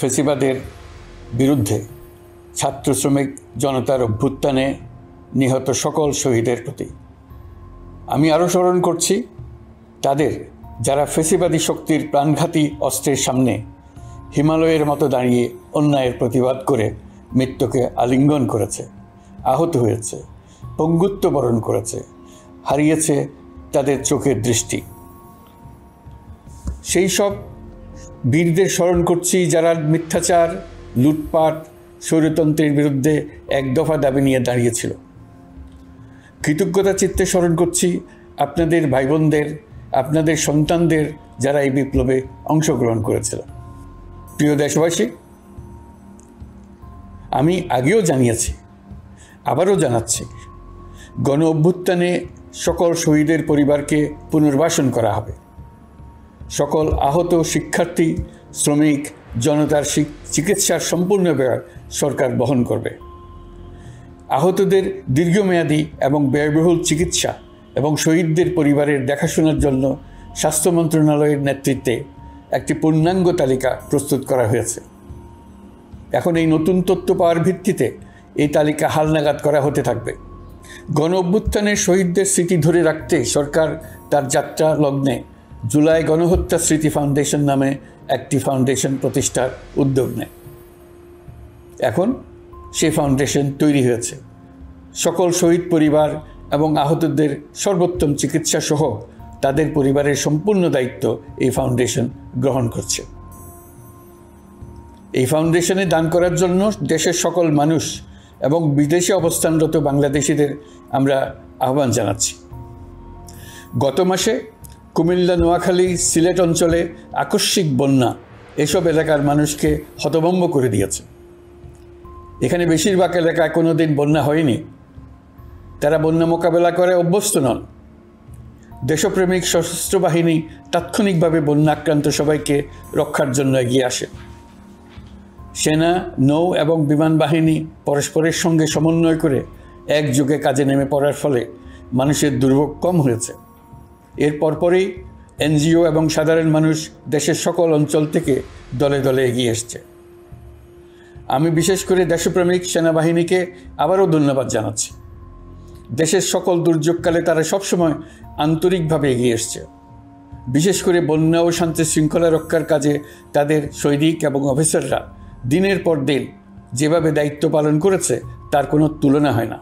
ফেসিবাদের বিরুদ্ধে ছাত্র শ্রমিক জনতার অভ্যুত্থানে নিহত সকল শহীদের প্রতি আমি আরও স্মরণ করছি তাদের যারা ফেসিবাদী শক্তির প্রাণঘাতী অস্ত্রের সামনে হিমালয়ের মতো দাঁড়িয়ে অন্যায়ের প্রতিবাদ করে মৃত্যুকে আলিঙ্গন করেছে, আহত হয়েছে, পঙ্গুত্ব বরণ করেছে, হারিয়েছে তাদের চোখের দৃষ্টি। সেই সব বীরদের স্মরণ করছি যারা মিথ্যাচার, লুটপাট, স্বৈরতন্ত্রের বিরুদ্ধে এক দফা দাবি নিয়ে দাঁড়িয়েছিল। কৃতজ্ঞতা চিত্তে স্মরণ করছি আপনাদের ভাই বোনদের, আপনাদের সন্তানদের যারা এই বিপ্লবে অংশগ্রহণ করেছিল। প্রিয় দেশবাসী, আমি আগেও জানিয়েছি, আবারও জানাচ্ছি, গণ অভ্যুত্থানে সকল শহীদের পরিবারকে পুনর্বাসন করা হবে। সকল আহত শিক্ষার্থী, শ্রমিক জনতার চিকিৎসার সম্পূর্ণ ব্যয় সরকার বহন করবে। আহতদের দীর্ঘমেয়াদী এবং ব্যয়বহুল চিকিৎসা এবং শহীদদের পরিবারের দেখাশোনার জন্য স্বাস্থ্য মন্ত্রণালয়ের নেতৃত্বে একটি পূর্ণাঙ্গ তালিকা প্রস্তুত করা হয়েছে। এখন এই নতুন তথ্য পাওয়ার ভিত্তিতে এই তালিকা হালনাগাদ করা হতে থাকবে। গণ অভ্যুত্থানের শহীদদের স্মৃতি ধরে রাখতে সরকার তার যাত্রা লগ্নে জুলাই গণহত্যা স্মৃতি ফাউন্ডেশন নামে একটি ফাউন্ডেশন প্রতিষ্ঠার উদ্যোগ নেয়। এখন সেই ফাউন্ডেশন তৈরি হয়েছে। সকল শহীদ পরিবার এবং আহতদের সর্বোত্তম চিকিৎসা সহ তাদের পরিবারের সম্পূর্ণ দায়িত্ব এই ফাউন্ডেশন গ্রহণ করছে। এই ফাউন্ডেশনে দান করার জন্য দেশের সকল মানুষ এবং বিদেশে অবস্থানরত বাংলাদেশিদের আমরা আহ্বান জানাচ্ছি। গত মাসে কুমিল্লা, নোয়াখালী, সিলেট অঞ্চলে আকস্মিক বন্যা এসব এলাকার মানুষকে হতভম্ব করে দিয়েছে। এখানে বেশিরভাগ এলাকায় কোনো দিন বন্যা হয়নি। তারা বন্যা মোকাবেলা করে অভ্যস্ত নন। দেশপ্রেমিক সশস্ত্র বাহিনী তাৎক্ষণিকভাবে বন্যা আক্রান্ত সবাইকে রক্ষার জন্য এগিয়ে আসে। সেনা, নৌ এবং বিমান বাহিনী পরস্পরের সঙ্গে সমন্বয় করে একযোগে কাজে নেমে পড়ার ফলে মানুষের দুর্ভোগ কম হয়েছে। এর পরপরই এনজিও এবং সাধারণ মানুষ দেশের সকল অঞ্চল থেকে দলে দলে এগিয়ে এসছে। আমি বিশেষ করে দেশপ্রেমিক সেনাবাহিনীকে আবারও ধন্যবাদ জানাচ্ছি। দেশের সকল দুর্যোগকালে তারা সবসময় আন্তরিকভাবে এগিয়ে এসছে। বিশেষ করে বন্যা ও শান্তি শৃঙ্খলা রক্ষার কাজে তাদের সৈনিক এবং অফিসাররা দিনের পর দিন যেভাবে দায়িত্ব পালন করেছে তার কোনো তুলনা হয় না।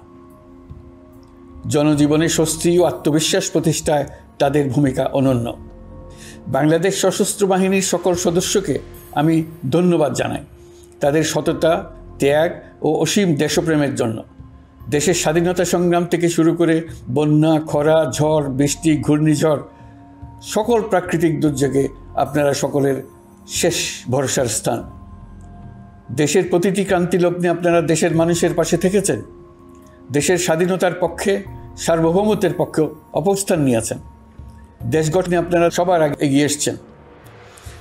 জনজীবনে স্বস্তি ও আত্মবিশ্বাস প্রতিষ্ঠায় তাদের ভূমিকা অনন্য। বাংলাদেশ সশস্ত্র বাহিনীর সকল সদস্যকে আমি ধন্যবাদ জানাই তাদের সততা, ত্যাগ ও অসীম দেশপ্রেমের জন্য। দেশের স্বাধীনতা সংগ্রাম থেকে শুরু করে বন্যা, খরা, ঝড়, বৃষ্টি, ঘূর্ণিঝড়, সকল প্রাকৃতিক দুর্যোগে আপনারা সকলের শেষ ভরসার স্থান। দেশের প্রতিটি ক্রান্তিলগ্নে আপনারা দেশের মানুষের পাশে থেকেছেন। দেশের স্বাধীনতার পক্ষে, সার্বভৌমত্বের পক্ষে অবস্থান নিয়েছেন। দেশ গঠনে আপনারা সবার আগে এগিয়ে এসছেন।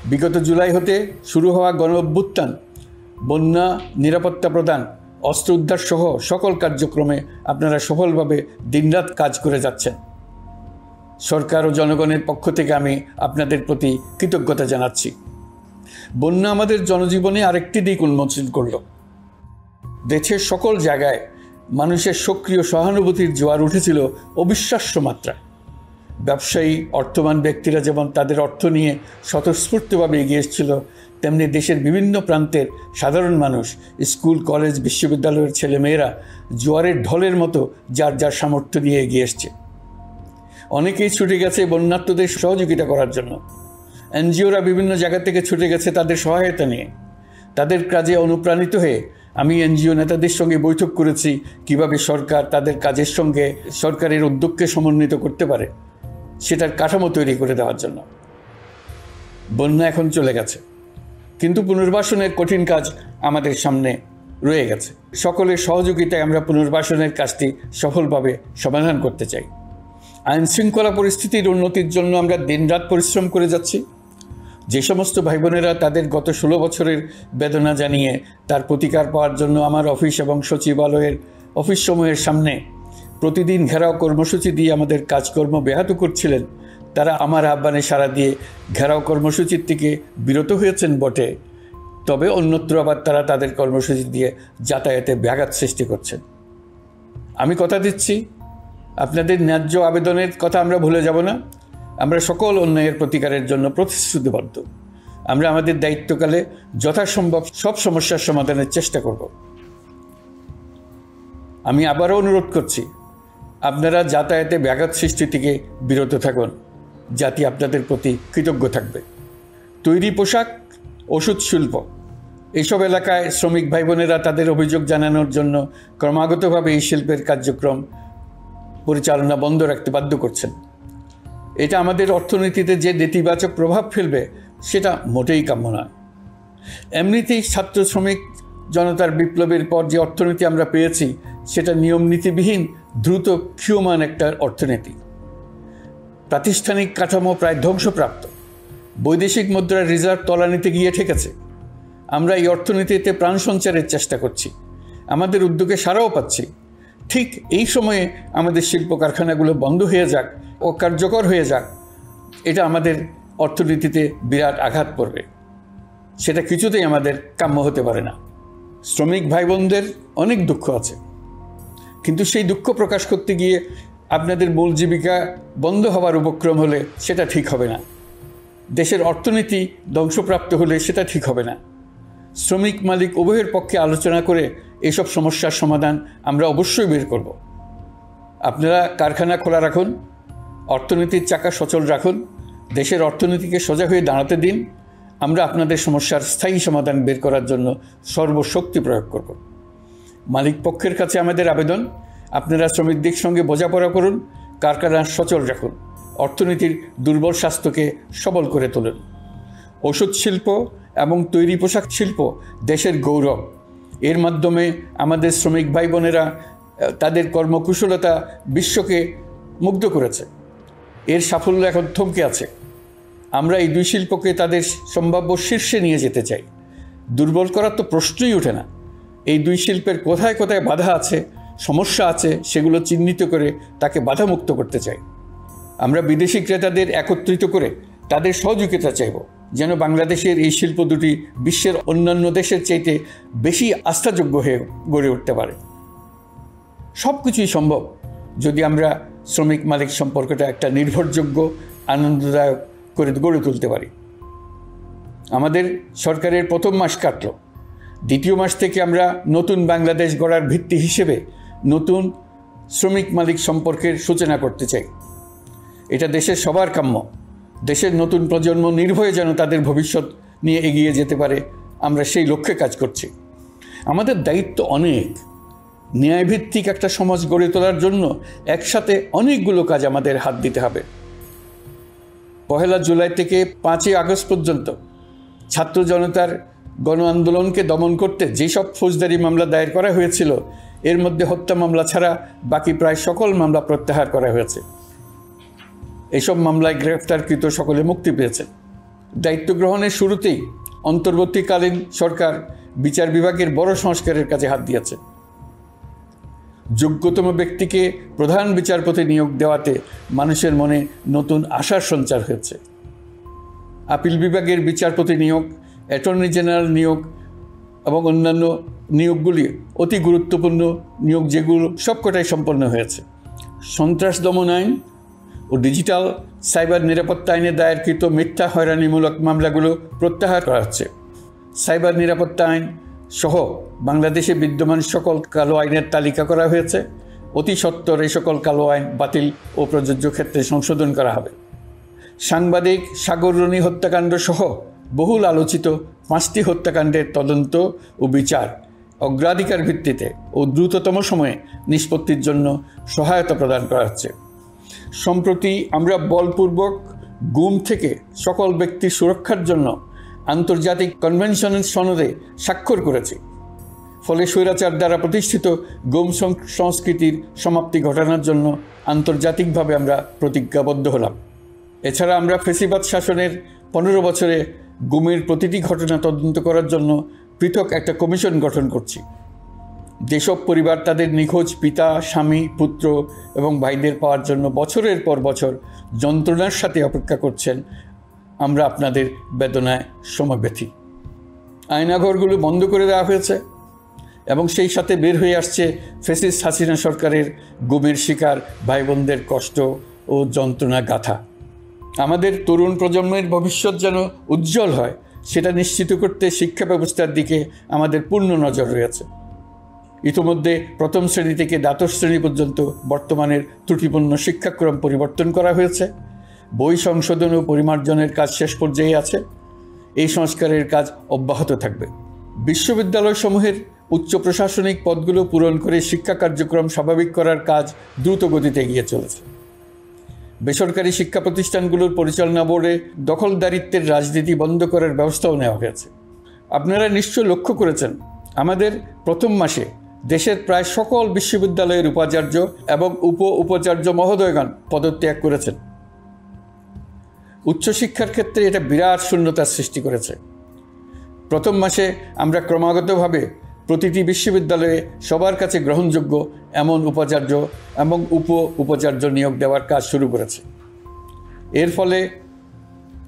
বিগত জুলাই হতে শুরু হওয়া গণ অভ্যুত্থান, বন্যা, নিরাপত্তা প্রদান, অস্ত্র উদ্ধার সহ সকল কার্যক্রমে আপনারা সফলভাবে দিনরাত কাজ করে যাচ্ছেন। সরকার ও জনগণের পক্ষ থেকে আমি আপনাদের প্রতি কৃতজ্ঞতা জানাচ্ছি। বন্যা আমাদের জনজীবনে আরেকটি দিক উন্মোচন করল। দেশের সকল জায়গায় মানুষের সক্রিয় সহানুভূতির জোয়ার উঠেছিল অবিশ্বাস্য মাত্রায়। ব্যবসায়ী, অর্থবান ব্যক্তিরা যেমন তাদের অর্থ নিয়ে স্বতঃস্ফূর্তভাবে এগিয়ে এসেছিল, তেমনি দেশের বিভিন্ন প্রান্তের সাধারণ মানুষ, স্কুল, কলেজ, বিশ্ববিদ্যালয়ের ছেলেমেয়েরা জোয়ারের ঢলের মতো যার যার সামর্থ্য নিয়ে এগিয়ে এসছে। অনেকেই ছুটে গেছে বন্যার্তদের সহযোগিতা করার জন্য। এনজিওরা বিভিন্ন জায়গা থেকে ছুটে গেছে তাদের সহায়তা নিয়ে। তাদের কাজে অনুপ্রাণিত হয়ে আমি এনজিও নেতাদের সঙ্গে বৈঠক করেছি কিভাবে সরকার তাদের কাজের সঙ্গে সরকারের উদ্যোগকে সমন্বিত করতে পারে, সেটার কাঠামো তৈরি করে দেওয়ার জন্য। বন্যা এখন চলে গেছে, কিন্তু পুনর্বাসনের কঠিন কাজ আমাদের সামনে রয়ে গেছে। সকলের সহযোগিতায় আমরা পুনর্বাসনের কাজটি সফলভাবে সমাধান করতে চাই। আইন শৃঙ্খলা পরিস্থিতির উন্নতির জন্য আমরা দিনরাত পরিশ্রম করে যাচ্ছি। যে সমস্ত ভাই বোনেরা তাদের গত 16 বছরের বেদনা জানিয়ে তার প্রতিকার পাওয়ার জন্য আমার অফিস এবং সচিবালয়ের অফিসসমূহের সামনে প্রতিদিন ঘেরাও কর্মসূচি দিয়ে আমাদের কাজকর্ম ব্যাহত করছিলেন, তারা আমার আহ্বানে সাড়া দিয়ে ঘেরাও কর্মসূচির থেকে বিরত হয়েছেন বটে, তবে অন্যত্র আবার তারা তাদের কর্মসূচি দিয়ে যাতায়াতে ব্যাঘাত সৃষ্টি করছেন। আমি কথা দিচ্ছি, আপনাদের ন্যায্য আবেদনের কথা আমরা ভুলে যাব না। আমরা সকল অন্যায়ের প্রতিকারের জন্য প্রতিশ্রুতিবদ্ধ। আমরা আমাদের দায়িত্বকালে যথাসম্ভব সব সমস্যার সমাধানের চেষ্টা করব। আমি আবারও অনুরোধ করছি, আপনারা যাতায়াতে ব্যাঘাত সৃষ্টি থেকে বিরত থাকুন। জাতি আপনাদের প্রতি কৃতজ্ঞ থাকবে। তৈরি পোশাক, ওষুধ শিল্প, এইসব এলাকায় শ্রমিক ভাই বোনেরা তাদের অভিযোগ জানানোর জন্য ক্রমাগতভাবে এই শিল্পের কার্যক্রম পরিচালনা বন্ধ রাখতে বাধ্য করছেন। এটা আমাদের অর্থনীতিতে যে নেতিবাচক প্রভাব ফেলবে সেটা মোটেই কাম্য নয়। এমনিতেই ছাত্র শ্রমিক জনতার বিপ্লবের পর যে অর্থনীতি আমরা পেয়েছি সেটা নিয়ম নীতিবিহীন, দ্রুত ক্ষীয়মান একটা অর্থনীতি। প্রাতিষ্ঠানিক কাঠামো প্রায় ধ্বংসপ্রাপ্ত। বৈদেশিক মুদ্রার রিজার্ভ তলানিতে গিয়ে ঠেকেছে। আমরা এই অর্থনীতিতে প্রাণ সঞ্চারের চেষ্টা করছি, আমাদের উদ্যোগে সাড়াও পাচ্ছি। ঠিক এই সময়ে আমাদের শিল্প কারখানাগুলো বন্ধ হয়ে যাক, অকার্যকর হয়ে যাক, এটা আমাদের অর্থনীতিতে বিরাট আঘাত পড়বে। সেটা কিছুতেই আমাদের কাম্য হতে পারে না। শ্রমিক ভাই বোনদের অনেক দুঃখ আছে, কিন্তু সেই দুঃখ প্রকাশ করতে গিয়ে আপনাদের মূল জীবিকা বন্ধ হওয়ার উপক্রম হলে সেটা ঠিক হবে না। দেশের অর্থনীতি ধ্বংসপ্রাপ্ত হলে সেটা ঠিক হবে না। শ্রমিক মালিক উভয়ের পক্ষে আলোচনা করে এসব সমস্যার সমাধান আমরা অবশ্যই বের করব। আপনারা কারখানা খোলা রাখুন, অর্থনীতির চাকা সচল রাখুন, দেশের অর্থনীতিকে সোজা হয়ে দাঁড়াতে দিন। আমরা আপনাদের সমস্যার স্থায়ী সমাধান বের করার জন্য সর্বশক্তি প্রয়োগ করব। মালিক পক্ষের কাছে আমাদের আবেদন, আপনারা শ্রমিকদের সঙ্গে বোঝাপড়া করুন, কারখানা সচল রাখুন, অর্থনীতির দুর্বল স্বাস্থ্যকে সবল করে তুলুন। ওষুধ শিল্প এবং তৈরি পোশাক শিল্প দেশের গৌরব। এর মাধ্যমে আমাদের শ্রমিক ভাই বোনেরা তাদের কর্মকুশলতা বিশ্বকে মুগ্ধ করেছে। এর সাফল্য এখন থমকে আছে। আমরা এই দুই শিল্পকে তাদের সম্ভাব্য শীর্ষে নিয়ে যেতে চাই। দুর্বল করার তো প্রশ্নই ওঠে না। এই দুই শিল্পের কোথায় কোথায় বাধা আছে, সমস্যা আছে, সেগুলো চিহ্নিত করে তাকে বাধামুক্ত করতে চাই। আমরা বিদেশি ক্রেতাদের একত্রিত করে তাদের সহযোগিতা চাইব, যেন বাংলাদেশের এই শিল্প দুটি বিশ্বের অন্যান্য দেশের চাইতে বেশি আস্থাযোগ্য হয়ে গড়ে উঠতে পারে। সব কিছুই সম্ভব যদি আমরা শ্রমিক মালিক সম্পর্কটা একটা নির্ভরযোগ্য, আনন্দদায়ক করে গড়ে তুলতে পারি। আমাদের সরকারের প্রথম মাস কাটল। দ্বিতীয় মাস থেকে আমরা নতুন বাংলাদেশ গড়ার ভিত্তি হিসেবে নতুন শ্রমিক মালিক সম্পর্কের সূচনা করতে চাই। এটা দেশের সবার কাম্য। দেশের নতুন প্রজন্ম নির্ভয়ে যেন তাদের ভবিষ্যৎ নিয়ে এগিয়ে যেতে পারে, আমরা সেই লক্ষ্যে কাজ করছি। আমাদের দায়িত্ব অনেক। ন্যায়ভিত্তিক একটা সমাজ গড়ে তোলার জন্য একসাথে অনেকগুলো কাজ আমাদের হাত দিতে হবে। 1 জুলাই থেকে 5 আগস্ট পর্যন্ত ছাত্র জনতার গণ আন্দোলনকে দমন করতে যেসব ফৌজদারি মামলা দায়ের করা হয়েছিল, এর মধ্যে হত্যা মামলা ছাড়া বাকি প্রায় সকল মামলা প্রত্যাহার করা হয়েছে। এইসব মামলায় গ্রেফতারকৃত সকলে মুক্তি পেয়েছে। দায়িত্ব গ্রহণের শুরুতেই অন্তর্বর্তীকালীন সরকার বিচার বিভাগের বড় সংস্কারের কাজে হাত দিয়েছে। যোগ্যতম ব্যক্তিকে প্রধান বিচারপতি নিয়োগ দেওয়াতে মানুষের মনে নতুন আশার সঞ্চার হয়েছে। আপিল বিভাগের বিচারপতি নিয়োগ, অ্যাটর্নি জেনারেল নিয়োগ এবং অন্যান্য নিয়োগগুলি অতি গুরুত্বপূর্ণ নিয়োগ, যেগুলো সবকটাই সম্পন্ন হয়েছে। সন্ত্রাস দমন আইন ও ডিজিটাল সাইবার নিরাপত্তা আইনে দায়েরকৃত মিথ্যা হয়রানিমূলক মামলাগুলো প্রত্যাহার করা হচ্ছে। সাইবার নিরাপত্তা আইন সহ বাংলাদেশে বিদ্যমান সকল কালো আইনের তালিকা করা হয়েছে। অতি সত্বর এই সকল কালো আইন বাতিল ও প্রযোজ্য ক্ষেত্রে সংশোধন করা হবে। সাংবাদিক সাগররণী হত্যাকাণ্ড সহ বহুল আলোচিত 5টি হত্যাকাণ্ডের তদন্ত ও বিচার অগ্রাধিকার ভিত্তিতে ও দ্রুততম সময়ে নিষ্পত্তির জন্য সহায়তা প্রদান করা হচ্ছে। সম্প্রতি আমরা বলপূর্বক গুম থেকে সকল ব্যক্তির সুরক্ষার জন্য আন্তর্জাতিক কনভেনশনের সনদে স্বাক্ষর করেছি। ফলে স্বৈরাচার দ্বারা প্রতিষ্ঠিত গুম সংস্কৃতির সমাপ্তি ঘটানোর জন্য আন্তর্জাতিকভাবে আমরা প্রতিজ্ঞাবদ্ধ হলাম। এছাড়া আমরা ফেসিবাদ শাসনের 15 বছরে গুমের প্রতিটি ঘটনা তদন্ত করার জন্য পৃথক একটা কমিশন গঠন করছি। যেসব পরিবার তাদের নিখোঁজ পিতা, স্বামী, পুত্র এবং ভাইদের পাওয়ার জন্য বছরের পর বছর যন্ত্রণার সাথে অপেক্ষা করছেন, আমরা আপনাদের বেদনায় সমব্যথী। আয়নাঘরগুলো বন্ধ করে দেওয়া হয়েছে এবং সেই সাথে বের হয়ে আসছে ফ্যাসিস্ট হাসিনা সরকারের গুমের শিকার ভাই বোনদের কষ্ট ও যন্ত্রণা গাথা। আমাদের তরুণ প্রজন্মের ভবিষ্যৎ যেন উজ্জ্বল হয় সেটা নিশ্চিত করতে শিক্ষা ব্যবস্থার দিকে আমাদের পূর্ণ নজর রয়েছে। ইতিমধ্যে প্রথম শ্রেণী থেকে দ্বাদশ শ্রেণী পর্যন্ত বর্তমানের ত্রুটিপূর্ণ শিক্ষাক্রম পরিবর্তন করা হয়েছে। বই সংশোধন ও পরিমার্জনের কাজ শেষ পর্যায়ে আছে। এই সংস্কারের কাজ অব্যাহত থাকবে। বিশ্ববিদ্যালয়সমূহের উচ্চ প্রশাসনিক পদগুলো পূরণ করে শিক্ষা কার্যক্রম স্বাভাবিক করার কাজ দ্রুত গতিতে এগিয়ে চলেছে। বেসরকারি শিক্ষা প্রতিষ্ঠানগুলোর পরিচালনা বোর্ডে দখলদারিত্বের রাজনীতি বন্ধ করার ব্যবস্থাও নেওয়া হয়েছে। আপনারা নিশ্চয় লক্ষ্য করেছেন, আমাদের প্রথম মাসে দেশের প্রায় সকল বিশ্ববিদ্যালয়ের উপাচার্য এবং উপাচার্য মহোদয়গণ পদত্যাগ করেছেন। উচ্চশিক্ষার ক্ষেত্রে এটা বিরাট শূন্যতার সৃষ্টি করেছে। প্রথম মাসে আমরা ক্রমাগতভাবে প্রতিটি বিশ্ববিদ্যালয়ে সবার কাছে গ্রহণযোগ্য এমন উপাচার্য এবং উপাচার্য নিয়োগ দেওয়ার কাজ শুরু করেছে। এর ফলে